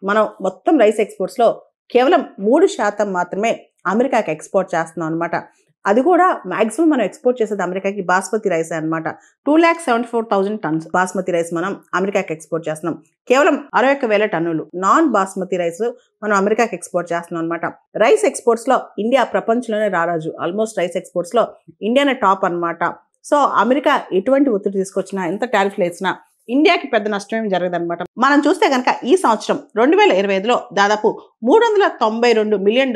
మనం మొత్తం రైస్ ఎక్స్పోర్ట్స్లో కేవలం 3% మాత్రమే అమెరికాకి ఎక్స్పోర్ట్ చేస్తున్నాం అనమాట. అది కూడా మాక్సిమం మనం ఎక్స్పోర్ట్ చేసేది అమెరికాకి బాస్మతి రైస్ అనమాట. 2,74,000 టన్స్ బాస్మతి రైస్ మనం అమెరికాకి ఎక్స్పోర్ట్ చేస్తున్నాం. కేవలం 61,000 టన్నులు నాన్ బాస్మతి రైస్ మనం అమెరికాకి ఎక్స్పోర్ట్ చేస్తున్నాం అనమాట. రైస్ ఎక్స్పోర్ట్స్ లో ఇండియా ప్రపంచంలోనే రారాజు. ఆల్మోస్ట్ రైస్ ఎక్స్పోర్ట్స్ లో ఇండియానే టాప్ అనమాట. సో అమెరికా ఎటువంటి ఒత్తిడి తీసుకొచ్చినా, ఎంత టారిఫ్లు వేసినా ఇండియాకి పెద్ద నష్టమేం జరగదనమాట. మనం చూస్తే కనుక ఈ సంవత్సరం 2025లో దాదాపు $392 మిలియన్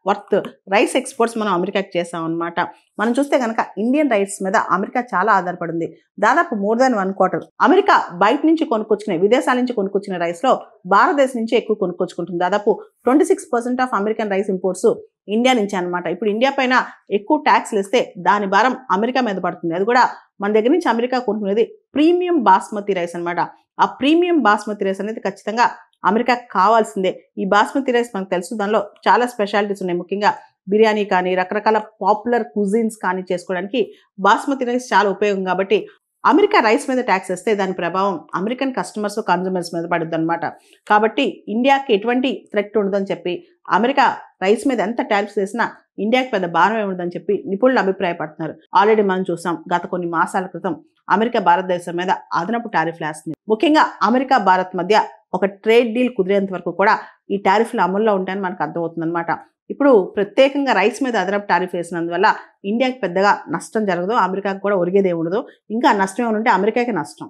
వర్త్ రైస్ ఎక్స్పోర్ట్స్ మనం అమెరికాకి చేసాం అనమాట. మనం చూస్తే కనుక ఇండియన్ రైస్ మీద అమెరికా చాలా ఆధారపడింది. దాదాపు మోర్ దాన్ 1/4 అమెరికా బయట నుంచి కొనుక్కొచ్చిన, విదేశాల నుంచి కొనుక్కొచ్చిన రైస్ లో భారతదేశం నుంచి ఎక్కువ కొనుక్కొచ్చుకుంటుంది. దాదాపు 26% of American rice imports India నుంచి అనమాట. ఇప్పుడు ఇండియా పైన ఎక్కువ ట్యాక్స్లు ఇస్తే దాని భారం అమెరికా మీద పడుతుంది. అది కూడా మన దగ్గర నుంచి అమెరికా కొనుక్కునేది ప్రీమియం బాస్మతి రైస్ అనమాట. ఆ ప్రీమియం బాస్మతి రైస్ అనేది ఖచ్చితంగా అమెరికాకి కావాల్సిందే. ఈ బాస్మతి రైస్ మనకు తెలుసు, దానిలో చాలా స్పెషాలిటీస్ ఉన్నాయి. ముఖ్యంగా బిర్యానీ కానీ, రకరకాల పాపులర్ కుజిన్స్ కానీ చేసుకోవడానికి బాస్మతి రైస్ చాలా ఉపయోగం. కాబట్టి అమెరికా రైస్ మీద ట్యాక్స్ వేస్తే దాని ప్రభావం అమెరికన్ కస్టమర్స్, కన్జ్యూమర్స్ మీద పడుద్ది అనమాట. కాబట్టి ఇండియాకి ఎటువంటి థ్రెట్ ఉండదని చెప్పి, అమెరికా రైస్ మీద ఎంత టారిఫ్స్ వేసినా ఇండియాకి పెద్ద భారం ఉండదని చెప్పి నిపుణులు అభిప్రాయపడుతున్నారు. ఆల్రెడీ మనం చూసాం, గత కొన్ని మాసాల క్రితం అమెరికా భారతదేశం మీద అదనపు టారిఫ్లు వేస్తుంది. ముఖ్యంగా అమెరికా భారత్ మధ్య ఒక ట్రేడ్ డీల్ కుదిరేంత వరకు కూడా ఈ టారిఫ్లు అమల్లో ఉంటాయని మనకు అర్థమవుతుంది అనమాట. ఇప్పుడు ప్రత్యేకంగా రైస్ మీద అదనపు టారిఫ్ వేసినందువల్ల ఇండియాకి పెద్దగా నష్టం జరగదు, అమెరికాకి కూడా ఒరిగేదే ఉండదు. ఇంకా నష్టం ఏమంటే అమెరికాకి నష్టం.